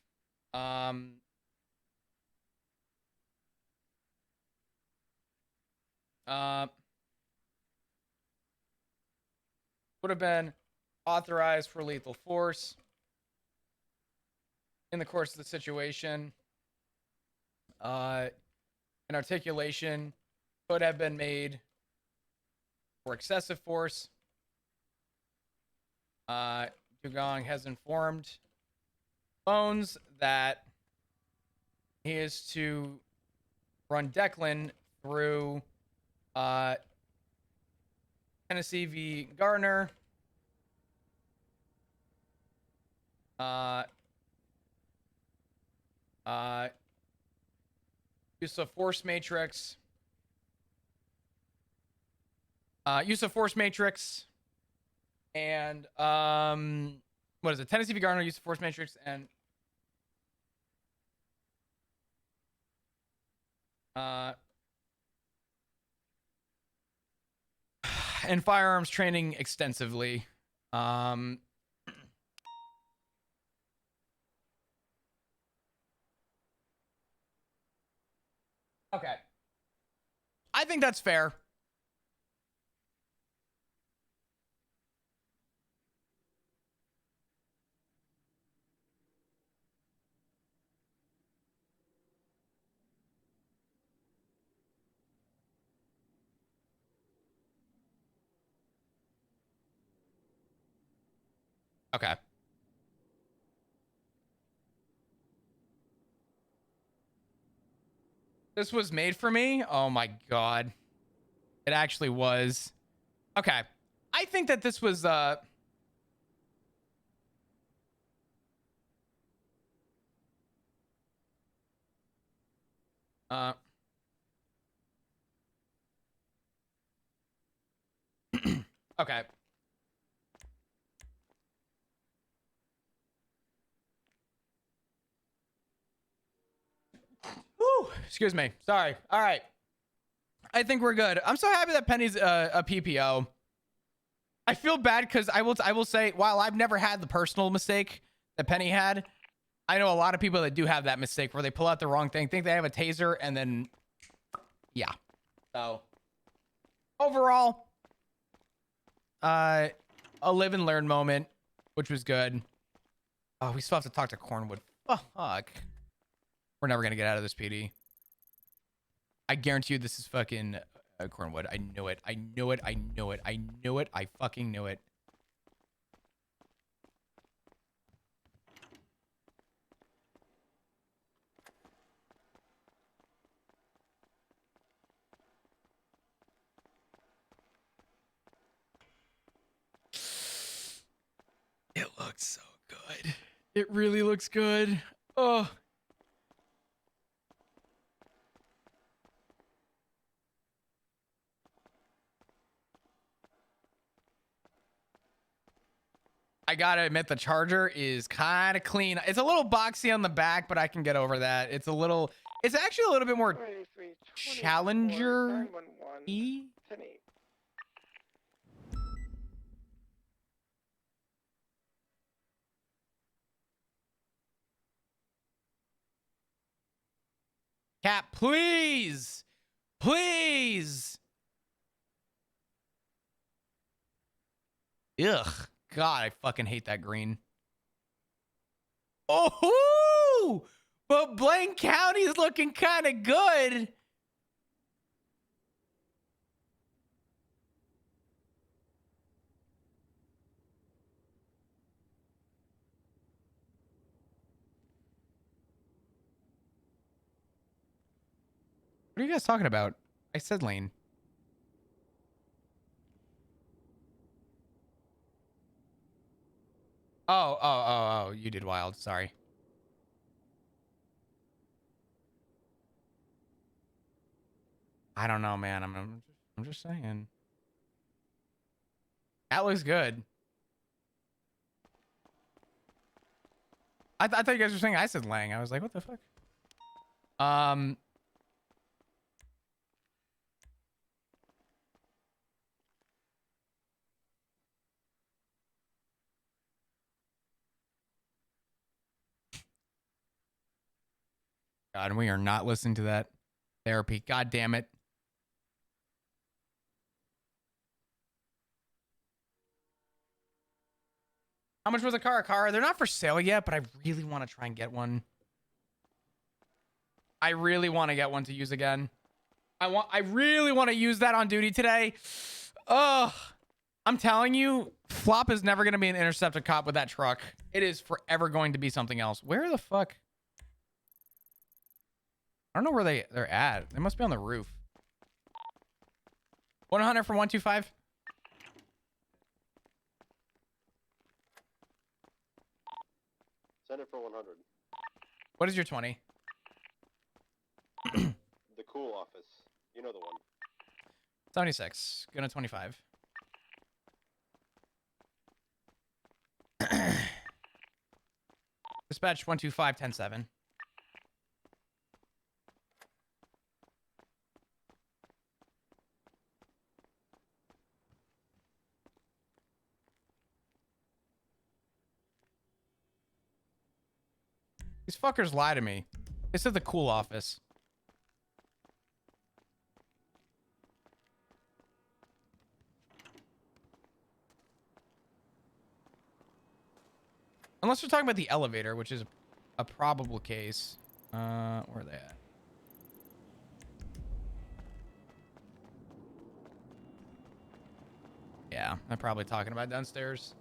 would have been authorized for lethal force in the course of the situation. An articulation could have been made for excessive force. Dugong has informed Bones that he is to run Declan through Tennessee v. Gardner. Use of force matrix. Use of force matrix. And what is it? Tennessee v. Gardner, use of force matrix, and firearms training extensively. Okay. I think that's fair. Okay. This was made for me? Oh my god. It actually was. Okay. I think that this was okay. Whew, excuse me. Sorry. All right. I think we're good. I'm so happy that Penny's a PPO. I feel bad because I will say, while I've never had the personal mistake that Penny had, I know a lot of people that do have that mistake where they pull out the wrong thing, think they have a taser, and then yeah. So overall, a live and learn moment, which was good. Oh, we still have to talk to Cornwood. Oh, fuck. We're never gonna get out of this, PD. I guarantee you this is fucking Cornwood. I knew it. I knew it. I knew it. I knew it. I fucking knew it. It looks so good. It really looks good. Oh. I gotta admit, the Charger is kind of clean. It's a little boxy on the back, but I can get over that. It's actually a little bit more Challenger-y. Cap, please. Please. Ugh. God, I fucking hate that green. Oh, but Blaine County is looking kind of good. What are you guys talking about? I said lane. Oh, you did wild. Sorry. I don't know, man. I'm just saying. That looks good. I thought you guys were saying I said Lang. I was like, what the fuck? God, and we are not listening to that therapy. God damn it. How much was a car? They're not for sale yet, but I really want to try and get one. I really want to get one to use again. I really want to use that on duty today. Ugh. I'm telling you, Flop is never going to be an interceptor cop with that truck. It is forever going to be something else. Where the fuck? I don't know where they're at. They must be on the roof. 100 for 125. Send it for 100. What is your 20? The cool office. You know the one. 76. Gonna 25. Dispatch 125 107. These fuckers lie to me. This is the cool office. Unless we're talking about the elevator, which is a probable case. Where are they at? Yeah, I'm probably talking about downstairs.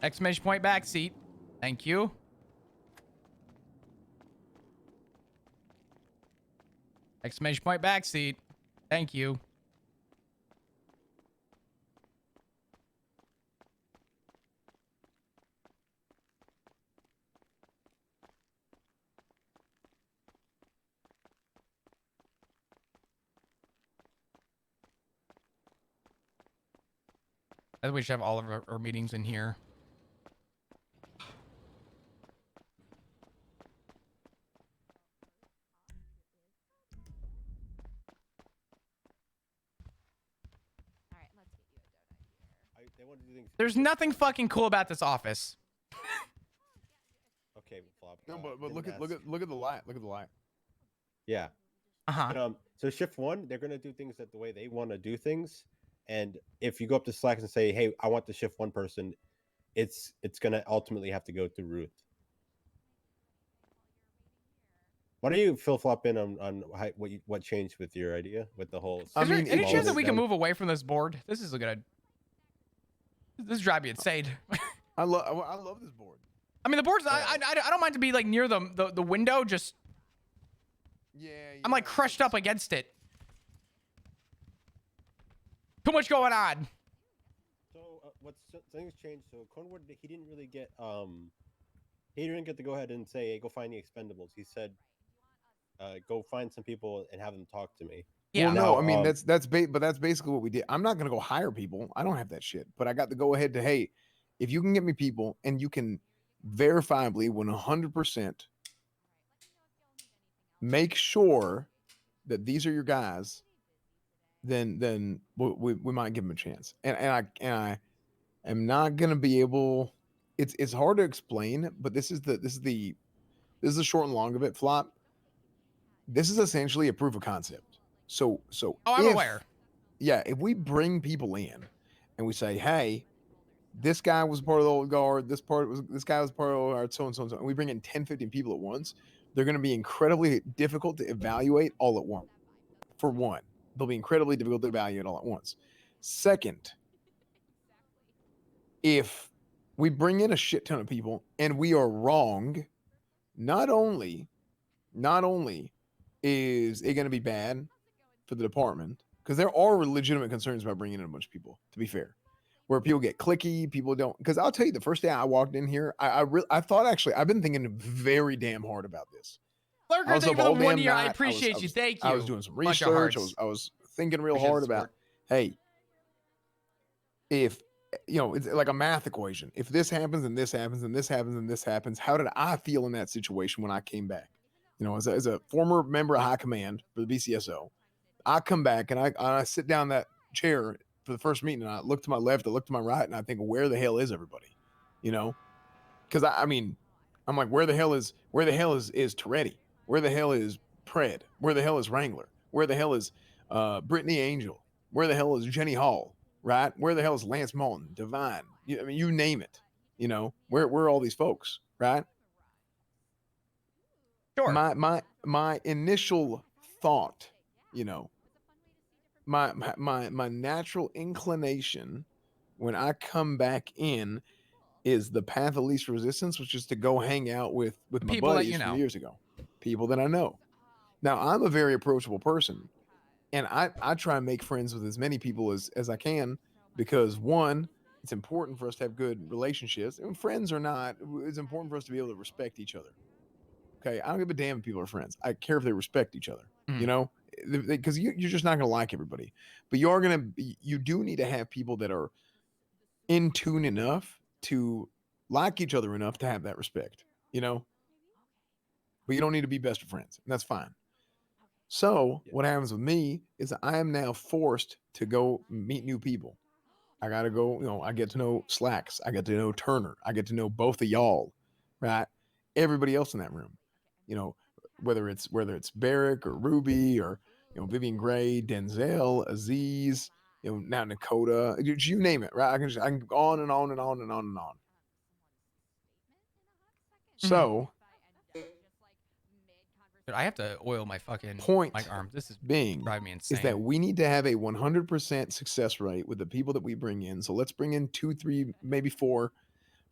Exclamation point back seat. Thank you. Exclamation point back seat. Thank you. I think we should have all of our meetings in here. They want to do things. There's nothing fucking cool about this office. Okay, Flop. No, but look at the light. Look at the light. Yeah. Uh-huh. So shift one, they're gonna do things the way they want to do things, and if you go up to Slacks and say, "Hey, I want to shift one person," it's gonna ultimately have to go through Ruth. Why don't you flip flop in on what changed with your idea with the whole? Is there any chance that we can move away from this board? This is a good. This is driving me insane. I love this board. I mean, the board's. I don't mind to be like near the window. Just. Yeah. I'm like crushed up against it. Too much going on. So things changed. So Cornwood, he didn't really get he didn't get to go ahead and say, hey, go find the expendables. He said, go find some people and have them talk to me. Yeah. Well, Now, no, I mean that's basically what we did. I'm not gonna go hire people. I don't have that shit. But I got to go ahead to, hey, if you can get me people and you can verifiably 100% make sure that these are your guys, then we might give them a chance. And I am not gonna be able. It's hard to explain, but this is the short and long of it. Flop. This is essentially a proof of concept. So Oh, I'm aware. Yeah, if we bring people in and we say, hey, this guy was part of the old guard, this guy was part of the old guard, so and so and so, and we bring in 10, 15 people at once, they're going to be incredibly difficult to evaluate all at once. For one, they'll be incredibly difficult to evaluate all at once. Second, if we bring in a shit ton of people and we are wrong, not only is it going to be bad for the department, because there are legitimate concerns about bringing in a bunch of people, to be fair, where people get clicky, people don't. Because I'll tell you, the first day I walked in here, I thought, actually, I've been thinking very damn hard about this. Lurker, thank you for the 1 year. I appreciate you. Thank you. I was doing some Bunch of research. hearts. I was thinking real Appreciate hard the about, support. hey, if it's like a math equation. If this happens and this happens and this happens and this happens, how did I feel in that situation when I came back? As a former member of high command for the BCSO, I come back and I sit down in that chair for the first meeting and I look to my left, I look to my right, and I think, where the hell is everybody? Because I mean, I'm like, where the hell is Toretti? Where the hell is Pred? Where the hell is Wrangler? Where the hell is Brittany Angel? Where the hell is Jenny Hall? Right? Where the hell is Lance Malton, Divine? I mean, you name it. Where are all these folks? Right? Sure. My initial thought, my natural inclination when I come back in is the path of least resistance, which is to go hang out with my People that buddies you know. from years ago, people that I know. Now, I'm a very approachable person, and I try and make friends with as many people as I can, because one, it's important for us to have good relationships, and friends or not, it's important for us to be able to respect each other. Okay, I don't give a damn if people are friends. I care if they respect each other. Because you're just not going to like everybody, but you do need to have people that are in tune enough to like each other enough to have that respect. But you don't need to be best of friends, and that's fine. So what happens with me is I am now forced to go meet new people. I gotta go. I get to know Slacks. I get to know Turner. I get to know both of y'all, right? Everybody else in that room. Whether it's Barrick or Ruby or Vivian Gray, Denzel, Aziz, now Dakota, you name it, right? I can go on and on and on and on and on. So Dude, I have to oil my fucking point mic arm. This is being driving me insane. is that we need to have a 100% success rate with the people that we bring in. So let's bring in 2, 3, maybe 4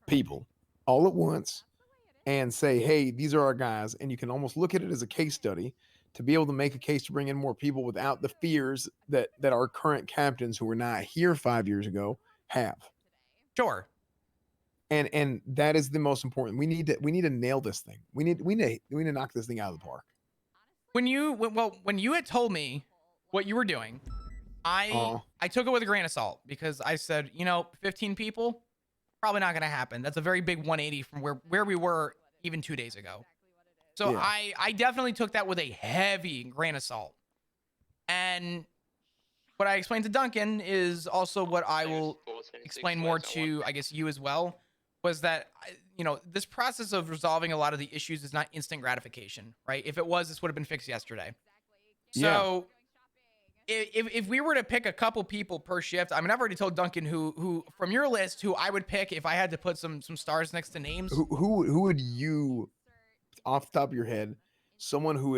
people all at once and say, hey, these are our guys. And you can almost look at it as a case study to be able to make a case to bring in more people without the fears that our current captains who were not here 5 years ago have. Sure. And that is the most important. We need to nail this thing. We need to knock this thing out of the park. When you had told me what you were doing, I took it with a grain of salt, because I said, 15 people, probably not going to happen. That's a very big 180 from where we were even 2 days ago. So Yeah. I definitely took that with a heavy grain of salt. And what I explained to Duncan is also what I will explain more to, I guess, you as well, was that, this process of resolving a lot of the issues is not instant gratification, right? If it was, this would have been fixed yesterday. So if we were to pick a couple people per shift, I mean, I've already told Duncan who from your list, who I would pick if I had to put some stars next to names. Who would you, off the top of your head, someone who